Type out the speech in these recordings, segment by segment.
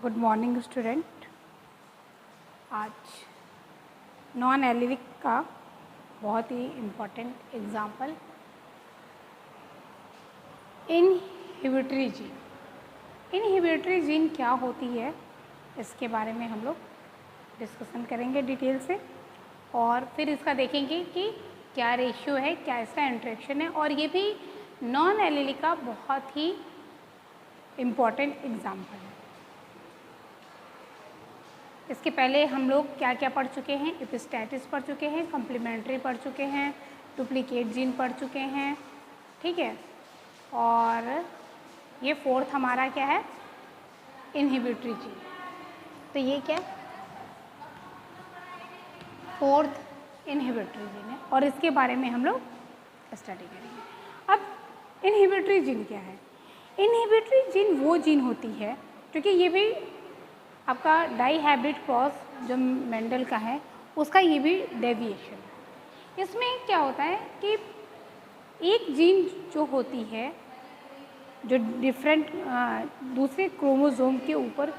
Good morning student. आज non allelic का बहुत ही important example inhibitory gene. Inhibitory gene क्या होती है इसके बारे में हम लोग डिस्कशन करेंगे डिटेल से, और फिर इसका देखेंगे कि क्या रेशियो है, क्या इसका इंटरेक्शन है, और ये भी नॉन एलिलिक का बहुत ही इम्पॉर्टेंट एग्जाम्पल है। इसके पहले हम लोग क्या क्या पढ़ चुके हैं, एपिस्टैटिस पढ़ चुके हैं, कम्प्लीमेंट्री पढ़ चुके हैं, डुप्लीकेट जीन पढ़ चुके हैं, ठीक है। और ये फोर्थ हमारा क्या है, इनहिबिटरी जीन। तो ये क्या फोर्थ इनहिबिटरी जीन है और इसके बारे में हम लोग स्टडी करेंगे। अब इनहिबिटरी जीन क्या है? इनहिबिटरी जीन वो जीन होती है, क्योंकि ये भी आपका डाईहाइब्रिड क्रॉस जो मेंडल का है उसका ये भी डेविएशन है। इसमें क्या होता है कि एक जीन जो होती है, जो डिफरेंट दूसरे क्रोमोसोम के ऊपर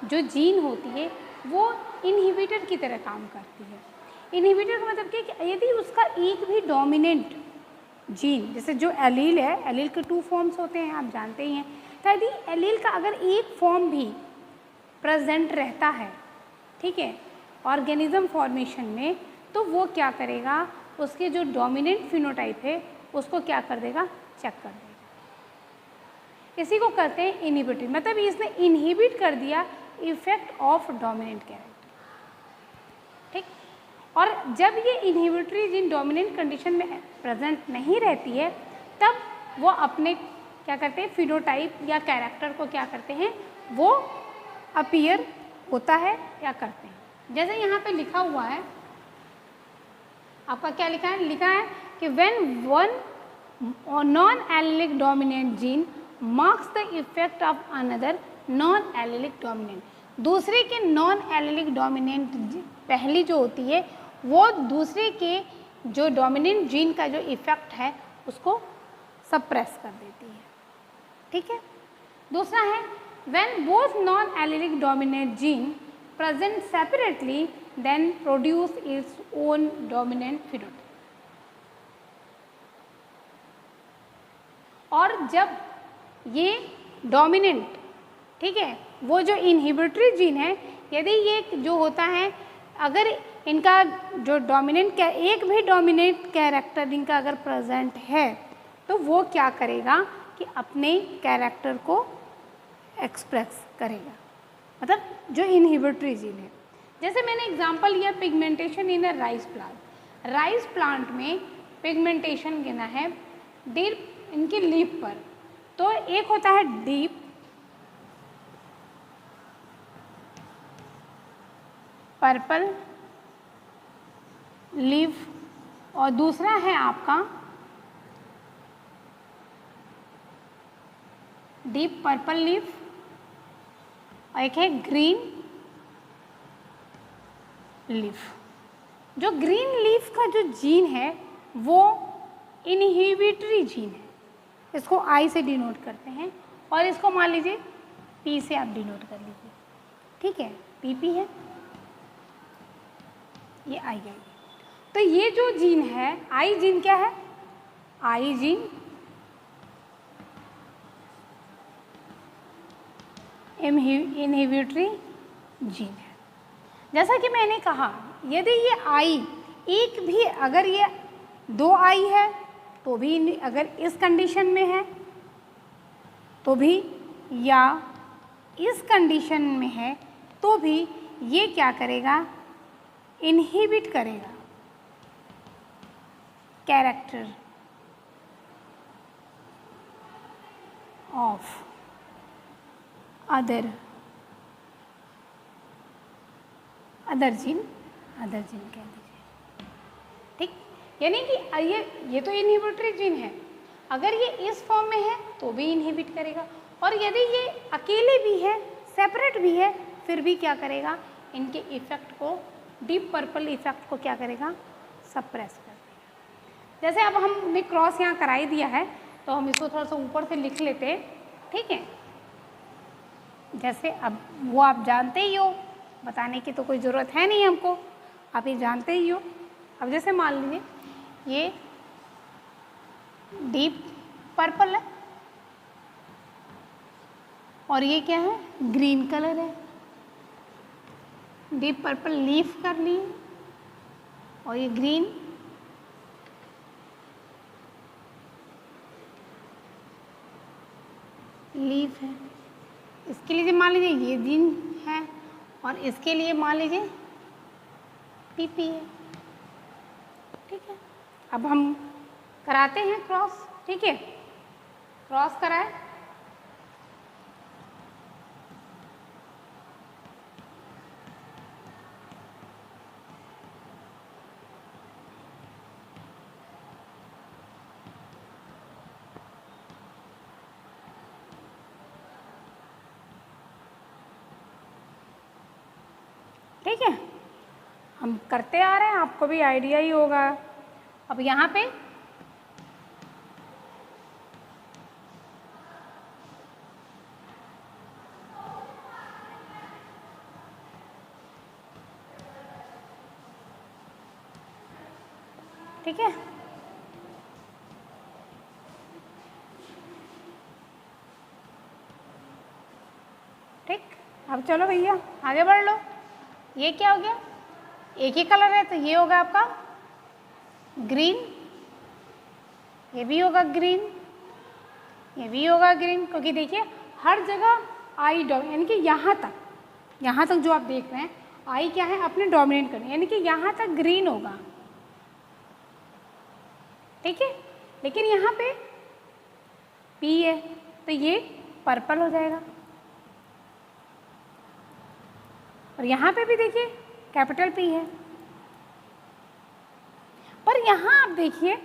जो जीन होती है वो इनहिबिटर की तरह काम करती है। इनहिबिटर का मतलब कि यदि उसका एक भी डोमिनेंट जीन, जैसे जो एलील है, एलील के 2 फॉर्म्स होते हैं आप जानते ही हैं, तो यदि एलील का अगर एक फॉर्म भी प्रेजेंट रहता है, ठीक है, ऑर्गेनिज्म फॉर्मेशन में, तो वो क्या करेगा, उसके जो डोमिनेंट फिनोटाइप है उसको क्या कर देगा, चेक कर देगा। इसी को कहते हैं इनहिबिटरी, मतलब इसने इनहिबिट कर दिया इफेक्ट ऑफ डोमिनेंट कैरेक्टर, ठीक। और जब ये इनहिबिटरी जीन डोमिनेंट कंडीशन में प्रेजेंट नहीं रहती है, तब वो अपने क्या करते हैं, फिनोटाइप या कैरेक्टर को क्या करते हैं, वो अपीयर होता है या करते हैं। जैसे यहाँ पे लिखा हुआ है, आपका क्या लिखा है, लिखा है कि when one non allylic dominant gene marks the effect of another non allylic dominant, दूसरे के नॉन एलिलिक डोमिनेंट पहली जो होती है वो दूसरे के जो डोमिनेंट जीन का जो इफेक्ट है उसको सप्रेस कर देती है, ठीक है। दूसरा है when both non-allelic dominant gene present separately then produce its own dominant phenotype। और जब ये डोमिनेंट, ठीक है, वो जो इनहिबिटरी जीन है, यदि ये जो होता है, अगर इनका जो डोमिनेंट एक भी डोमिनेंट कैरेक्टर इनका अगर प्रेजेंट है, तो वो क्या करेगा कि अपने कैरेक्टर को एक्सप्रेस करेगा, मतलब जो इनहिबिटरी जीन है। जैसे मैंने एग्जांपल लिया पिगमेंटेशन इन अ राइस प्लांट। राइस प्लांट में पिगमेंटेशन गिना है डीप इनकी लीफ पर, तो एक होता है डीप पर्पल लीफ और दूसरा है आपका डीप पर्पल लीफ और एक है ग्रीन लीफ। जो ग्रीन लीफ का जो जीन है वो इनहिबिटरी जीन है, इसको आई से डिनोट करते हैं, और इसको मान लीजिए पी से आप डिनोट कर लीजिए, ठीक है, पीपी है, ये आई है। तो ये जो जीन है आई जीन क्या है, आई जीन इनहिबिटरी जीन है। जैसा कि मैंने कहा, यदि ये आई एक भी, अगर ये 2 आई है तो भी, अगर इस कंडीशन में है तो भी, या इस कंडीशन में है तो भी, ये क्या करेगा, इनहिबिट करेगा कैरेक्टर ऑफ अदर जीन कह दीजिए, ठीक। यानी कि ये तो इनहिबिटरी जीन है, अगर ये इस फॉर्म में है तो भी इनहिबिट करेगा, और यदि ये अकेले भी है, सेपरेट भी है, फिर भी क्या करेगा, इनके इफेक्ट को, डीप पर्पल इफेक्ट को क्या करेगा, सप्रेस कर देगा। जैसे अब हमने क्रॉस यहाँ कराई दिया है, तो हम इसको थोड़ा सा ऊपर से लिख लेते हैं, ठीक है। जैसे अब वो आप जानते ही हो, बताने की तो कोई ज़रूरत है नहीं हमको, आप ये जानते ही हो। अब जैसे मान लीजिए ये डीप पर्पल है और ये क्या है, ग्रीन कलर है। डीप पर्पल लीफ कर ली और ये ग्रीन लीफ है। इसके लिए मान लीजिए ये जीन है और इसके लिए मान लीजिए पीपी है। ठीक है, अब हम कराते हैं क्रॉस। ठीक है, क्रॉस कराए। ठीक है, हम करते आ रहे हैं, आपको भी आइडिया ही होगा। अब यहाँ पे ठीक है, ठीक। अब चलो भैया आगे बढ़ लो। ये क्या हो गया, एक ही कलर है तो ये होगा आपका ग्रीन, ये भी होगा ग्रीन, ये भी होगा ग्रीन, क्योंकि देखिए हर जगह आई यानी कि यहाँ तक जो आप देख रहे हैं आई क्या है, अपने डोमिनेट करें, यानी कि यहाँ तक ग्रीन होगा। ठीक है, लेकिन यहाँ पे पी है तो ये पर्पल हो जाएगा। और यहाँ पे भी देखिए कैपिटल पी है, पर यहाँ आप देखिए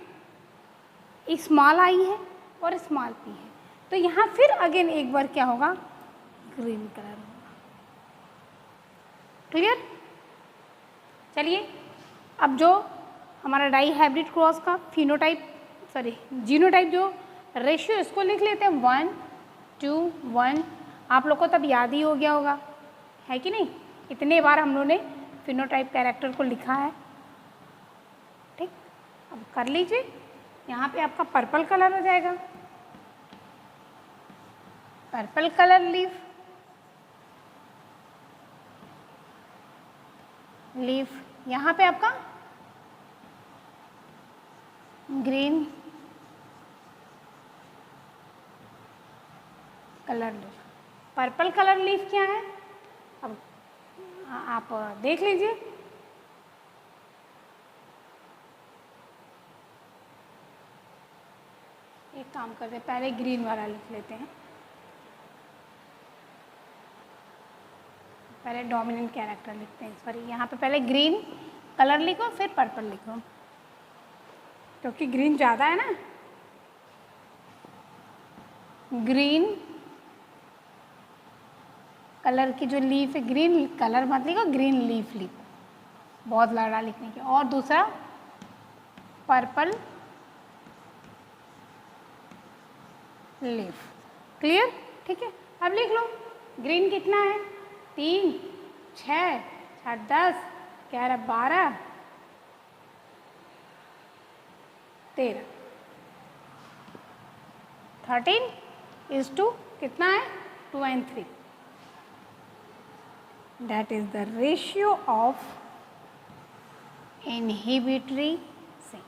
स्मॉल आई है और स्मॉल पी है, तो यहाँ फिर अगेन एक बार क्या होगा, ग्रीन कलर होगा। क्लियर? चलिए अब जो हमारा डाई हाइब्रिड क्रॉस का जीनोटाइप जो रेशियो, इसको लिख लेते हैं 1:1। आप लोग को तब याद ही हो गया होगा, है कि नहीं? इतने बार हम लोगों ने फिनोटाइप कैरेक्टर को लिखा है। ठीक, अब कर लीजिए। यहाँ पे आपका पर्पल कलर हो जाएगा, पर्पल कलर लीफ। यहाँ पे आपका green colour leaf. Purple colour leaf क्या है, अब आप देख लीजिए। एक काम करते हैं, पहले ग्रीन वाला लिख लेते हैं, पहले डोमिनेंट कैरेक्टर लिखते हैं। सॉरी, यहाँ पे पहले ग्रीन कलर लिखो फिर पर्पल लिखो, क्योंकि ग्रीन ज़्यादा है ना। ग्रीन कलर की जो लीफ है, ग्रीन कलर मत लिखो, ग्रीन लीफ लिखो, बहुत लड़ा लिखने की। और दूसरा पर्पल लीफ। क्लियर? ठीक है, अब लिख लो ग्रीन कितना है, 3, 6, 10, 11, 12, 13, 13 कितना है, 2 and 3। That is the ratio of inhibitory gene.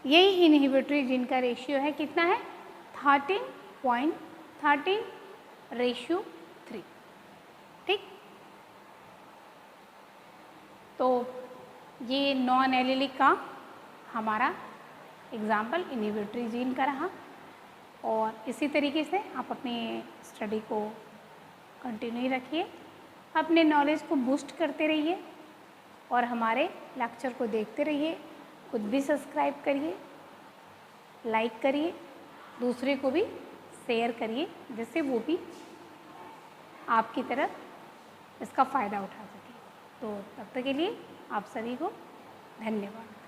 यही इनहिबिटरी जीन का रेशियो है, कितना है, 13:13:3। ठीक, तो ये नॉन एलिलिक का हमारा एग्जाम्पल इनहिबिटरी जीन का रहा। और इसी तरीके से आप अपनी स्टडी को कंटिन्यू रखिए, अपने नॉलेज को बूस्ट करते रहिए और हमारे लेक्चर को देखते रहिए। खुद भी सब्सक्राइब करिए, लाइक करिए, दूसरे को भी शेयर करिए, जिससे वो भी आपकी तरह इसका फ़ायदा उठा सके। तो तब तक के लिए आप सभी को धन्यवाद।